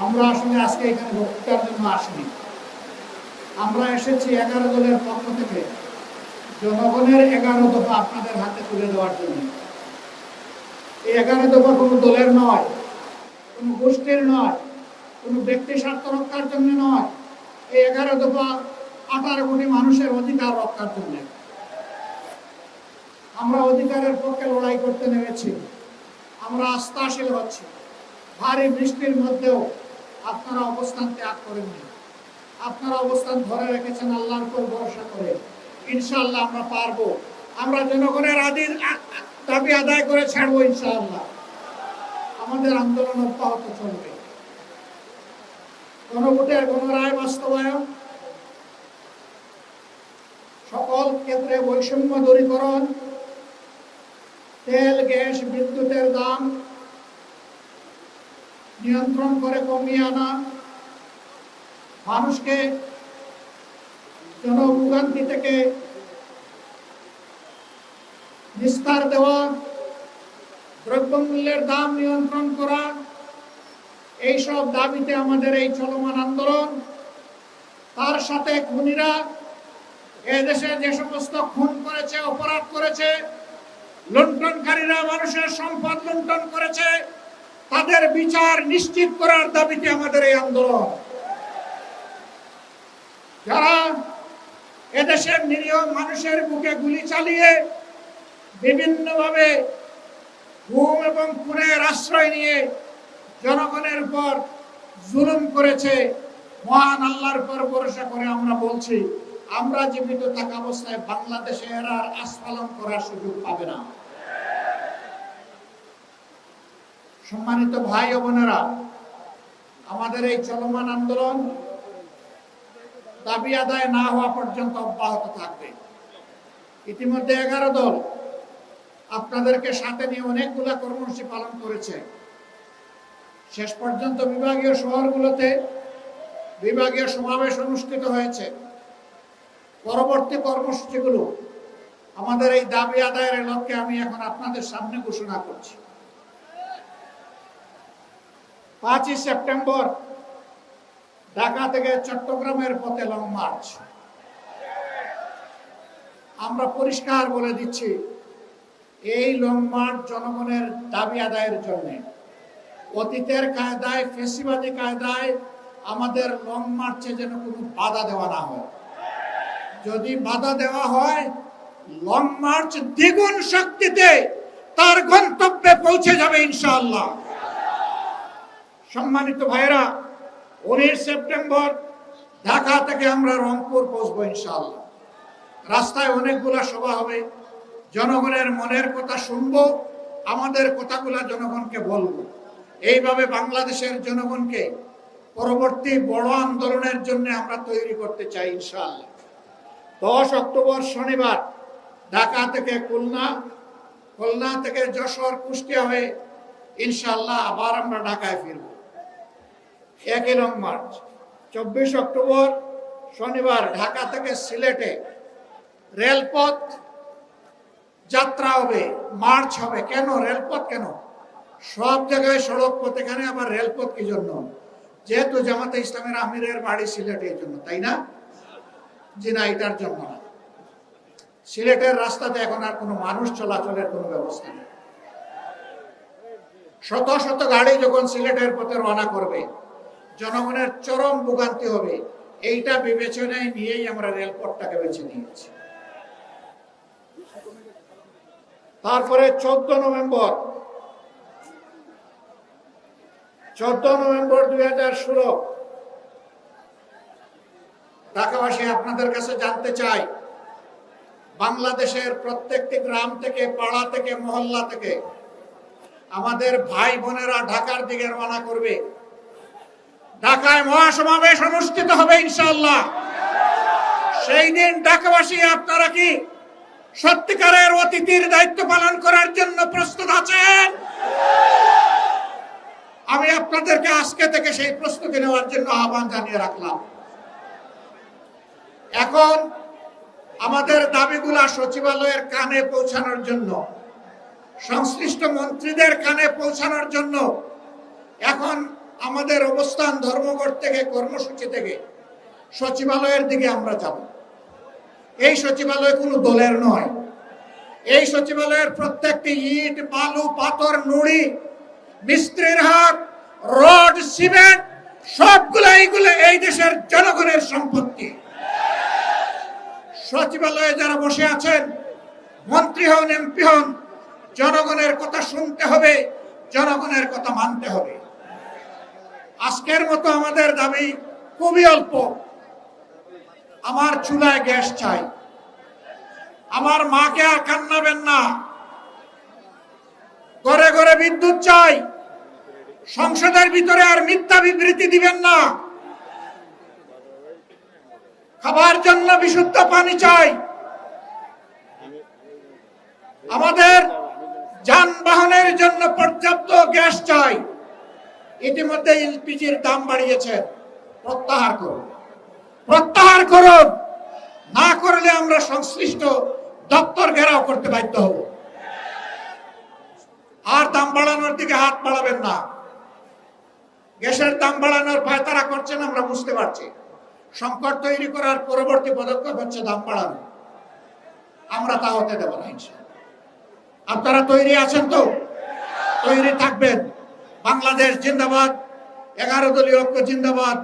আমরা আসলে আজকে এখানে বক্তৃতার জন্য আসিনি। আমরা এসেছি 11 দলের পক্ষ থেকে জনগণের 11 দফা আপনাদের হাতে তুলে দেওয়ার জন্য। এই 11 দফা কোনো দলের নয়, কোনো গোষ্ঠীর নয়, কোনো ব্যক্তি স্বার্থ রক্ষার জন্য নয়। এই 11 দফা 18 কোটি মানুষের অধিকার রক্ষার জন্য। আমরা অধিকারের পক্ষে লড়াই করতে নেমেছি। আমরা আস্থাশীল হচ্ছি। ভারী বৃষ্টির মধ্যেও আপনারা অবস্থান ত্যাগ করেননি। আপনারা অবস্থান ধরে রেখেছেন আল্লাহর উপর ভরসা করে। ইনশাআল্লাহ আমরা পারবো। আমরা জনগণের দাবি আদায় করে ছাড়বো ইনশাআল্লাহ। আমাদের আন্দোলন অব্যাহত চলবে। গণভোটের গণরায় বাস্তবায়ন, সকল ক্ষেত্রে বৈষম্য দূরীকরণ, তেল, গ্যাস, বিদ্যুতের দাম নিয়ন্ত্রণ করে কমিয়ে আনা, মানুষকে জনভোগান্তি থেকে নিস্তার দেওয়া, দ্রব্যমূল্যের দাম নিয়ন্ত্রণ করা, এইসব দাবিতে আমাদের এই চলমান আন্দোলন। তার সাথে খুনিরা এদেশে যে সমস্ত খুন করেছে, অপরাধ করেছে, লুণ্ঠনকারীরা মানুষের সম্পদ লুণ্ঠন করেছে, তাদের বিচার নিশ্চিত করার দাবিতে আমাদের এই আন্দোলন। যারা এদেশের নিরীহ মানুষের বুকে গুলি চালিয়ে বিভিন্নভাবে গুম এবং খুনের আশ্রয় নিয়ে জনগণের উপর জুলুম করেছে, মহান আল্লাহর উপর ভরসা করে আমরা বলছি, আমরা জীবিত থাকা অবস্থায় বাংলাদেশে এরা আর আস্ফালন করার সুযোগ পাবে না। সম্মানিত ভাই ও বোনেরা, আমাদের এই চলমান আন্দোলন দাবি আদায় না হওয়া পর্যন্ত অব্যাহত থাকবে। ইতিমধ্যে 11 দল আপনাদেরকে সাথে নিয়ে অনেকগুলা কর্মসূচি পালন করেছে। শেষ পর্যন্ত বিভাগীয় শহরগুলোতে বিভাগীয় সমাবেশ অনুষ্ঠিত হয়েছে। পরবর্তী কর্মসূচিগুলো আমাদের এই দাবি আদায়ের লক্ষ্যে আমি এখন আপনাদের সামনে ঘোষণা করছি। 5ই সেপ্টেম্বর ঢাকা থেকে চট্টগ্রামের পথে লং মার্চ। আমরা পরিষ্কার বলে দিচ্ছি, এই লং মার্চ জনগণের দাবি আদায়ের জন্য। অতীতের কায়দায়, ফেসিবাদী কায়দায় আমাদের লং মার্চে যেন কোনো বাধা দেওয়া না হয়। যদি বাধা দেওয়া হয়, লং মার্চ দ্বিগুণ শক্তিতে তার গন্তব্যে পৌঁছে যাবে ইনশাআল্লাহ। সম্মানিত ভাইরা, 19 সেপ্টেম্বর ঢাকা থেকে আমরা রংপুর পৌঁছবো ইনশাআল্লাহ। রাস্তায় অনেকগুলা সভা হবে। জনগণের মনের কথা শুনবো, আমাদের কথাগুলা জনগণকে বলবো। এইভাবে বাংলাদেশের জনগণকে পরবর্তী বড় আন্দোলনের জন্য আমরা তৈরি করতে চাই ইনশাআল্লাহ। 10 অক্টোবর শনিবার ঢাকা থেকে খুলনা, খুলনা থেকে যশোর, কুষ্টিয়া হয়ে ইনশাআল্লাহ আবার আমরা ঢাকায় ফিরব। 1 লং মার্চ। 24 অক্টোবর শনিবার ঢাকা থেকে সিলেটে রেলপথ যাত্রা হবে, মার্চ হবে। কেন রেলপথ? কেন? সব জায়গায় সড়ক পথ, এখানে আবার রেলপথ কি জন্য? যেহেতু জামাতে ইসলামের আমিরের বাড়ি সিলেটে, এই জন্য, তাই না? জি না, এটার জন্য না। সিলেটের রাস্তাতে এখন আর কোনো মানুষ চলাচলের কোনো ব্যবস্থা নেই। শত শত গাড়ি যখন সিলেটের পথে রওনা করবে, জনগণের চরম ভোগান্তি হবে। এইটা বিবেচনায় নিয়েই আমরা রেলপথটাকে বেছে নিয়েছি। তারপরে 14 নভেম্বর 2016 ঢাকাবাসী, আপনাদের কাছে জানতে চাই, বাংলাদেশের প্রত্যেকটি গ্রাম থেকে, পাড়া থেকে, মহল্লা থেকে আমাদের ভাই বোনেরা ঢাকার দিকে রওনা করবে। ঢাকায় মহাসমাবেশ অনুষ্ঠিত হবে ইনশাআল্লাহ। সেই দিন ঢাকাবাসী, আপনারা কি সত্যিকারের অতিথির দায়িত্ব পালন করার জন্য প্রস্তুত আছেন? আমি আপনাদেরকে আজকে থেকে সেই প্রস্তুতি নেওয়ার জন্য আহ্বান জানিয়ে রাখলাম। এখন আমাদের দাবিগুলা সচিবালয়ের কানে পৌঁছানোর জন্য, সংশ্লিষ্ট মন্ত্রীদের কানে পৌঁছানোর জন্য এখন আমাদের অবস্থান ধর্মঘট থেকে, কর্মসূচি থেকে সচিবালয়ের দিকে আমরা যাব। এই সচিবালয় কোনো দলের নয়। এই সচিবালয়ের প্রত্যেকটি ইট, বালু, পাথর, নুড়ি, মিস্ত্রির হাত, রড, সিমেন্ট সবগুলো এইগুলো এই দেশের জনগণের সম্পত্তি। সচিবালয়ে যারা বসে আছেন, মন্ত্রী হন, এমপি হন, জনগণের কথা শুনতে হবে, জনগণের কথা মানতে হবে। আজকের মতো আমাদের দাবি খুবই অল্প। আমার চুলায় গ্যাস চাই, আমার মাকে আর কান্নাবেন না, ঘরে ঘরে বিদ্যুৎ চাই, সংসদের ভিতরে আর মিথ্যা বিবৃতি দিবেন না, খাবার জন্য বিশুদ্ধ পানি চাই, আমাদের যানবাহনের জন্য পর্যাপ্ত গ্যাস চাই। ইতিমধ্যে এলপিজির দাম বাড়িয়েছে, প্রত্যাহার করুন, প্রত্যাহার করুন। না করলে আমরা সংশ্লিষ্ট দপ্তর ঘেরাও করতে বাধ্য হব। আর দাম বাড়ানোর দিকে হাত বাড়াবেন না। গ্যাসের দাম বাড়ানোর পায়তারা করছেন আমরা বুঝতে পারছি। সংকট তৈরি করার পরবর্তী পদক্ষেপ হচ্ছে দাম বাড়ানো। আমরা তা হতে দেব না ইনশাআল্লাহ। আপনারা তৈরি আছেন তো? তৈরি থাকবেন। বাংলাদেশ জিন্দাবাদ, 11 দলীয় ঐক্য জিন্দাবাদ।